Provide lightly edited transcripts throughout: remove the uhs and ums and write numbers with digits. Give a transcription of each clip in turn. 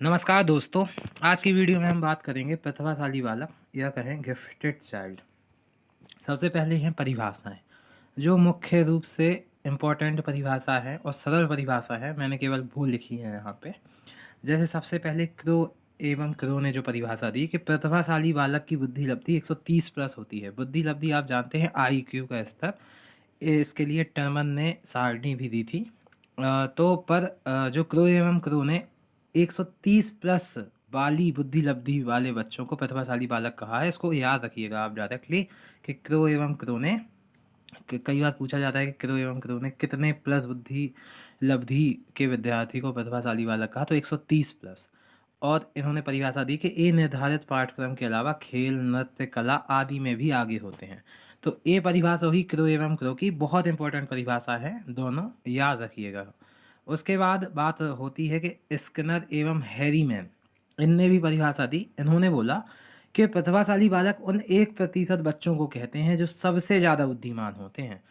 नमस्कार दोस्तों। आज की वीडियो में हम बात करेंगे प्रतिभाशाली बालक या कहें गिफ्टेड चाइल्ड। सबसे पहले हैं परिभाषाएं, जो मुख्य रूप से इम्पोर्टेंट परिभाषा है और सरल परिभाषा है। मैंने केवल वो लिखी है यहाँ पे। जैसे सबसे पहले क्रो ने जो परिभाषा दी कि प्रतिभाशाली बालक की बुद्धि लब्धि 130 प्लस होती है। बुद्धि लब्धि आप जानते हैं IQ का स्तर। इसके लिए टर्मन ने सारणी भी दी थी। जो क्रो ने 130 प्लस वाली बुद्धि लब्धि वाले बच्चों को प्रतिभाशाली बालक कहा है। इसको याद रखिएगा आप डायरेक्टली कि क्रो ने कई बार पूछा जाता है कि क्रो ने कितने प्लस बुद्धि लब्धि के विद्यार्थी को प्रतिभाशाली बालक कहा, तो 130 प्लस। और इन्होंने परिभाषा दी कि ये निर्धारित पाठ्यक्रम के अलावा खेल, नृत्य, कला आदि में भी आगे होते हैं। तो ये परिभाषा हुई क्रो की, बहुत इंपॉर्टेंट परिभाषा है, दोनों याद रखिएगा। उसके बाद बात होती है कि स्किनर एवं हैरीमैन, इनने भी परिभाषा दी। इन्होंने बोला कि प्रतिभाशाली बालक उन 1% बच्चों को कहते हैं जो सबसे ज़्यादा बुद्धिमान होते हैं।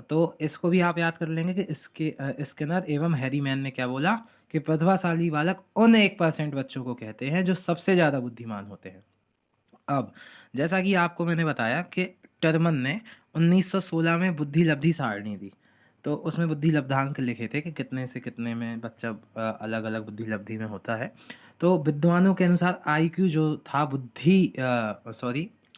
तो इसको भी आप याद कर लेंगे कि स्किनर एवं हैरीमैन ने क्या बोला कि प्रतिभाशाली बालक उन 1% बच्चों को कहते हैं जो सबसे ज़्यादा बुद्धिमान होते हैं। अब जैसा कि आपको मैंने बताया कि टर्मन ने 1916 में बुद्धि लब्धि सारणी दी, तो उसमें बुद्धि लब्धांक लिखे थे कि कितने से कितने में बच्चा अलग अलग बुद्धि लब्धि में होता है। तो विद्वानों के अनुसार IQ जो था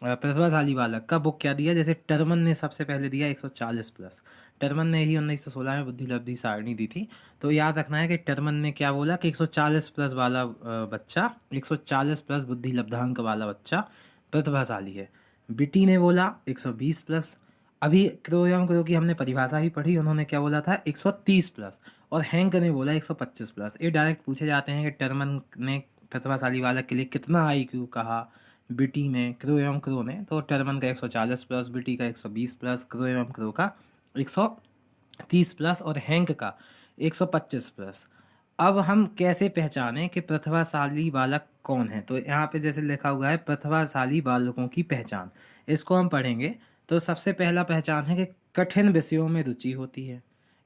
प्रतिभाशाली बालक का, बुक क्या दिया, जैसे टर्मन ने सबसे पहले दिया 140 प्लस। टर्मन ने ही 1916 में बुद्धि लब्धि सारणी दी थी। तो याद रखना है कि टर्मन ने क्या बोला कि 140 प्लस वाला बच्चा, 140 प्लस बुद्धि लब्धांक वाला बच्चा प्रतिभाशाली है। बिटी ने बोला 120 प्लस। अभी क्रो की हमने परिभाषा ही पढ़ी, उन्होंने क्या बोला था 130 प्लस। और हैंक ने बोला 125 प्लस। ये डायरेक्ट पूछे जाते हैं कि टर्मन ने प्रतिभाशाली बालक के लिए कितना IQ कहा, बिटी ने, क्रो ने। तो टर्मन का 140 प्लस, बिटी का 120 प्लस, क्रो का 130 प्लस और हैंक का 125 प्लस। अब हम कैसे पहचानें कि प्रतिभाशाली बालक कौन है? तो यहाँ पे जैसे लिखा हुआ है प्रतिभाशाली बालकों की पहचान, इसको हम पढ़ेंगे। तो सबसे पहला पहचान है कि कठिन विषयों में रुचि होती है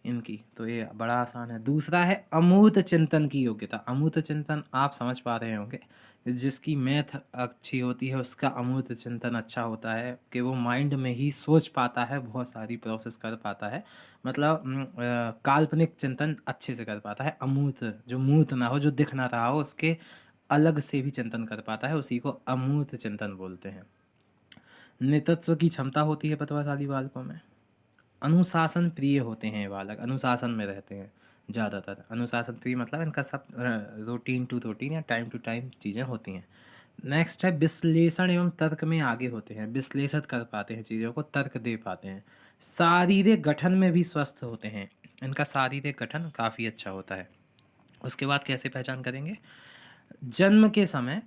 इनकी, तो ये बड़ा आसान है। दूसरा है अमूर्त चिंतन की योग्यता। अमूर्त चिंतन आप समझ पा रहे होंगे, जिसकी मैथ अच्छी होती है उसका अमूर्त चिंतन अच्छा होता है कि वो माइंड में ही सोच पाता है, बहुत सारी प्रोसेस कर पाता है। मतलब काल्पनिक चिंतन अच्छे से कर पाता है। अमूर्त, जो मूर्त ना हो, जो दिख ना रहा हो, उसके अलग से भी चिंतन कर पाता है, उसी को अमूर्त चिंतन बोलते हैं। नेतृत्व की क्षमता होती है प्रतिभाशाली बालकों में। अनुशासन प्रिय होते हैं ये बालक, अनुशासन में रहते हैं ज़्यादातर। अनुशासन प्रिय मतलब इनका सब रूटीन टू रूटीन या टाइम टू टाइम चीज़ें होती हैं। नेक्स्ट है विश्लेषण एवं तर्क में आगे होते हैं, विश्लेषण कर पाते हैं चीज़ों को, तर्क दे पाते हैं। शारीरिक गठन में भी स्वस्थ होते हैं, इनका शारीरिक गठन काफ़ी अच्छा होता है। उसके बाद कैसे पहचान करेंगे? जन्म के समय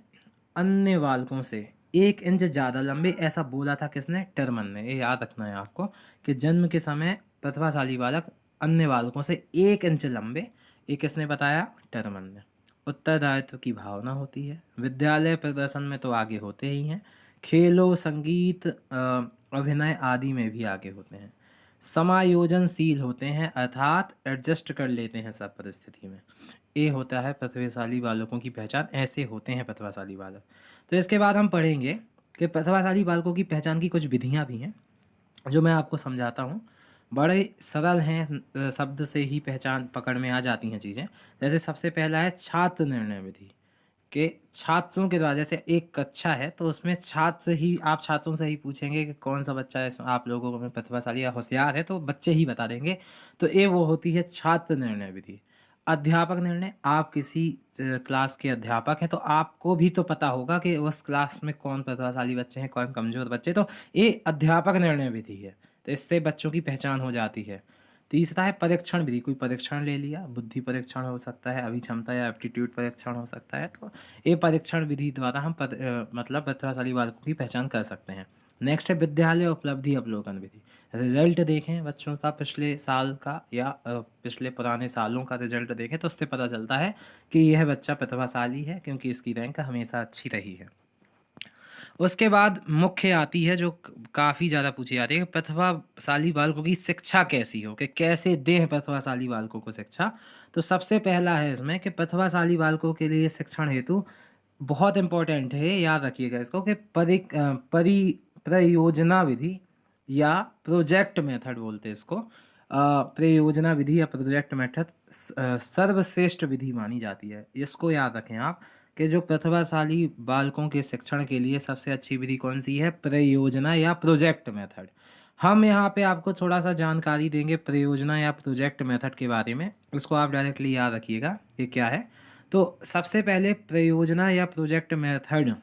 अन्य बालकों से 1 इंच ज़्यादा लंबे, ऐसा बोला था किसने? टर्मन ने। ये याद रखना है आपको कि जन्म के समय प्रतिभाशाली बालक अन्य बालकों से 1 इंच लंबे, ये किसने बताया? टर्मन ने। उत्तरदायित्व की भावना होती है। विद्यालय प्रदर्शन में तो आगे होते ही हैं, खेलों, संगीत, अभिनय आदि में भी आगे होते हैं। समायोजनशील होते हैं, अर्थात एडजस्ट कर लेते हैं सब परिस्थिति में। ये होता है प्रतिभाशाली बालकों की पहचान, ऐसे होते हैं प्रतिभाशाली बालक। तो इसके बाद हम पढ़ेंगे कि प्रतिभाशाली बालकों की पहचान की कुछ विधियां भी हैं, जो मैं आपको समझाता हूँ। बड़े सरल हैं, शब्द से ही पहचान पकड़ में आ जाती हैं चीज़ें। जैसे सबसे पहला है छात्र निर्णय विधि, कि छात्रों के द्वारा, जैसे एक कक्षा है तो उसमें आप छात्रों से ही पूछेंगे कि कौन सा बच्चा है आप लोगों में प्रतिभाशाली या होशियार है, तो बच्चे ही बता देंगे। तो ये वो होती है छात्र निर्णय विधि। अध्यापक निर्णय, आप किसी क्लास के अध्यापक हैं तो आपको भी तो पता होगा कि उस क्लास में कौन प्रतिभाशाली बच्चे हैं, कौन कमजोर बच्चे, तो ये अध्यापक निर्णय विधि है। तो इससे बच्चों की पहचान हो जाती है। तीसरा है परीक्षण विधि, कोई परीक्षण ले लिया, बुद्धि परीक्षण हो सकता है, अभिक्षमता या एप्टीट्यूड परीक्षण हो सकता है, तो ये परीक्षण विधि द्वारा हम मतलब प्रतिभाशाली बालकों की पहचान कर सकते हैं। नेक्स्ट है विद्यालय उपलब्धि अवलोकन विधि। रिजल्ट देखें बच्चों का, पिछले साल का या पिछले पुराने सालों का रिजल्ट देखें तो उससे पता चलता है कि यह बच्चा प्रतिभाशाली है, क्योंकि इसकी रैंक हमेशा अच्छी रही है। उसके बाद मुख्य आती है जो काफ़ी ज़्यादा पूछी जाती है कि प्रतिभाशाली बालकों की शिक्षा कैसी हो, कि कैसे दें प्रतिभाशाली बालकों को शिक्षा। तो सबसे पहला है इसमें कि प्रतिभाशाली बालकों के लिए शिक्षण हेतु बहुत इम्पोर्टेंट है, याद रखिएगा इसको, कि प्रयोजना विधि या प्रोजेक्ट मेथड बोलते हैं इसको। प्रयोजना विधि या प्रोजेक्ट मेथड सर्वश्रेष्ठ विधि मानी जाती है। इसको याद रखें आप कि जो प्रतिभाशाली बालकों के शिक्षण के लिए सबसे अच्छी विधि कौन सी है, प्रयोजना या प्रोजेक्ट मेथड। हम यहाँ पे आपको थोड़ा सा जानकारी देंगे प्रयोजना या प्रोजेक्ट मेथड के बारे में, इसको आप डायरेक्टली याद रखिएगा कि क्या है। तो सबसे पहले प्रयोजना या प्रोजेक्ट मेथड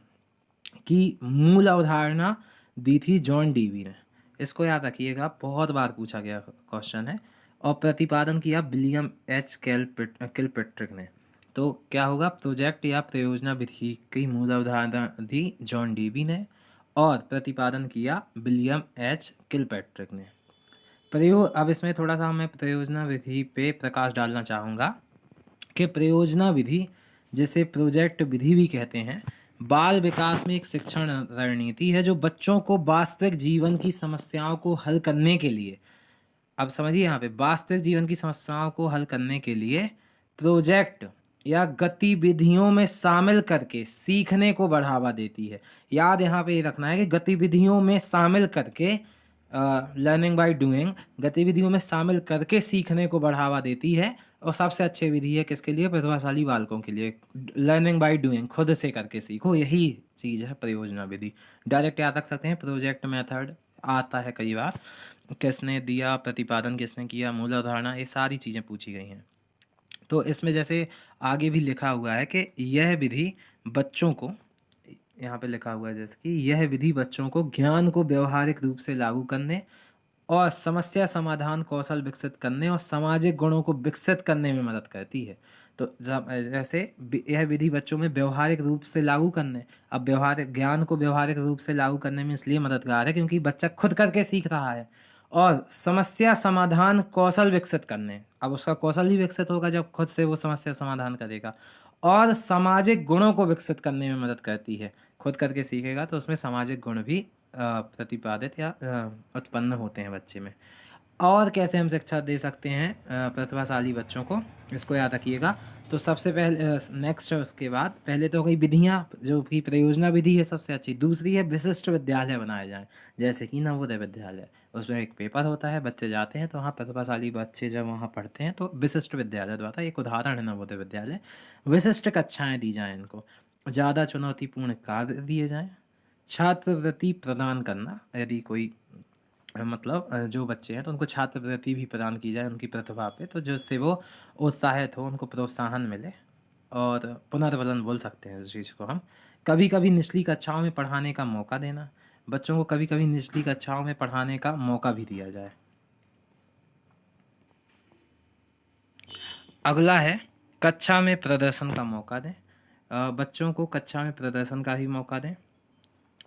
की मूल अवधारणा दी थी जॉन डीवी ने, इसको याद रखिएगा, बहुत बार पूछा गया क्वेश्चन है। और प्रतिपादन किया विलियम एच किलपैट्रिक ने। तो क्या होगा, प्रोजेक्ट या प्रयोजना विधि की मूल अवधारणा दी जॉन डीवी ने और प्रतिपादन किया विलियम एच किलपैट्रिक ने। अब इसमें थोड़ा सा मैं प्रयोजना विधि पे प्रकाश डालना चाहूँगा कि प्रयोजना विधि, जिसे प्रोजेक्ट विधि भी कहते हैं, बाल विकास में एक शिक्षण रणनीति है जो बच्चों को वास्तविक जीवन की समस्याओं को हल करने के लिए, अब समझिए यहाँ पे, वास्तविक जीवन की समस्याओं को हल करने के लिए प्रोजेक्ट या गतिविधियों में शामिल करके सीखने को बढ़ावा देती है। याद यहाँ पे ये रखना है कि गतिविधियों में शामिल करके, लर्निंग बाय डूइंग, गतिविधियों में शामिल करके सीखने को बढ़ावा देती है। और सबसे अच्छी विधि है किसके लिए, प्रतिभाशाली बालकों के लिए। लर्निंग बाय डूइंग, खुद से करके सीखो, यही चीज़ है प्रयोजना विधि। डायरेक्ट याद रख सकते हैं, प्रोजेक्ट मेथड आता है कई बार, किसने दिया, प्रतिपादन किसने किया, मूल अवधारणा, ये सारी चीज़ें पूछी गई हैं। तो इसमें जैसे आगे भी लिखा हुआ है कि यह विधि बच्चों को, यहाँ पे लिखा हुआ है जैसे कि यह विधि बच्चों को ज्ञान को व्यवहारिक रूप से लागू करने और समस्या समाधान कौशल विकसित करने और सामाजिक गुणों को विकसित करने में मदद करती है। तो जैसे यह विधि बच्चों में व्यवहारिक रूप से लागू करने, अब व्यवहारिक ज्ञान को व्यवहारिक रूप से लागू करने में इसलिए मददगार है क्योंकि बच्चा खुद करके सीख रहा है। और समस्या समाधान कौशल विकसित करने, अब उसका कौशल ही विकसित होगा जब खुद से वो समस्या समाधान करेगा। और सामाजिक गुणों को विकसित करने में मदद करती है, खुद करके सीखेगा तो उसमें सामाजिक गुण भी प्रतिपादित या उत्पन्न होते हैं बच्चे में। और कैसे हम शिक्षा दे सकते हैं प्रतिभाशाली बच्चों को, इसको याद रखिएगा। तो सबसे पहले नेक्स्ट है, उसके बाद पहले तो कई विधियाँ, जो कि प्रयोजना विधि है सबसे अच्छी। दूसरी है विशिष्ट विद्यालय बनाए जाएं, जैसे कि नवोदय विद्यालय। उसमें एक पेपर होता है, बच्चे जाते हैं तो वहाँ प्रतिभाशाली बच्चे जब वहाँ पढ़ते हैं तो विशिष्ट विद्यालय द्वारा, एक उदाहरण है नवोदय विद्यालय। विशिष्ट कक्षाएँ दी जाएँ इनको, ज़्यादा चुनौतीपूर्ण कार्य दिए जाएँ, छात्रवृत्ति प्रदान करना, यदि कोई मतलब जो बच्चे हैं तो उनको छात्रवृत्ति भी प्रदान की जाए उनकी प्रतिभा पे, तो जिससे वो उत्साहित हो, उनको प्रोत्साहन मिले। और पुनर्बलन बोल सकते हैं इस चीज़ को हम। कभी कभी निचली कक्षाओं में पढ़ाने का मौका देना, बच्चों को कभी कभी निचली कक्षाओं में पढ़ाने का मौका भी दिया जाए। अगला है कक्षा में प्रदर्शन का मौका दें, बच्चों को कक्षा में प्रदर्शन का भी मौका दें।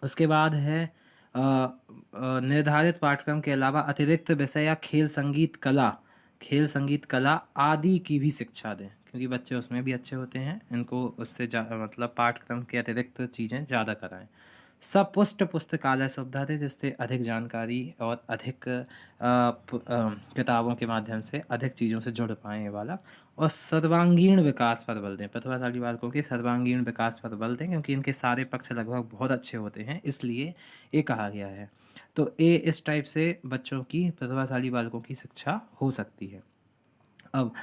उसके बाद है निर्धारित पाठ्यक्रम के अलावा अतिरिक्त विषय या खेल संगीत कला आदि की भी शिक्षा दें, क्योंकि बच्चे उसमें भी अच्छे होते हैं, इनको उससे मतलब पाठ्यक्रम के अतिरिक्त चीज़ें ज़्यादा कराएं। सपुष्ट पुस्तकालय सुविधा दें, जिससे अधिक जानकारी और अधिक किताबों के माध्यम से अधिक चीज़ों से जुड़ पाएँ ये बालक। और सर्वांगीण विकास पर बल दें, प्रतिभाशाली बालकों के सर्वांगीण विकास पर बल दें, क्योंकि इनके सारे पक्ष लगभग बहुत अच्छे होते हैं, इसलिए ये कहा गया है। तो ये इस टाइप से बच्चों की, प्रतिभाशाली बालकों की शिक्षा हो सकती है। अब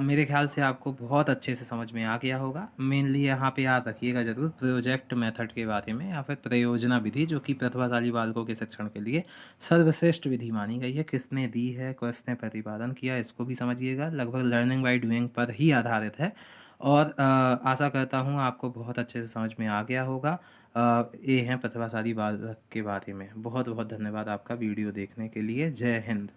मेरे ख्याल से आपको बहुत अच्छे से समझ में आ गया होगा। मेनली यहाँ पे याद रखिएगा ज़रूर प्रोजेक्ट मेथड के बारे में, या फिर प्रयोजना विधि, जो कि प्रतिभाशाली बालकों के शिक्षण के लिए सर्वश्रेष्ठ विधि मानी गई है। किसने दी है, किसने प्रतिपादन किया, इसको भी समझिएगा। लगभग लर्निंग बाय डूइंग पर ही आधारित है। और आशा करता हूँ आपको बहुत अच्छे से समझ में आ गया होगा। ये हैं प्रतिभाशाली बालक के बारे में। बहुत बहुत धन्यवाद आपका वीडियो देखने के लिए। जय हिंद।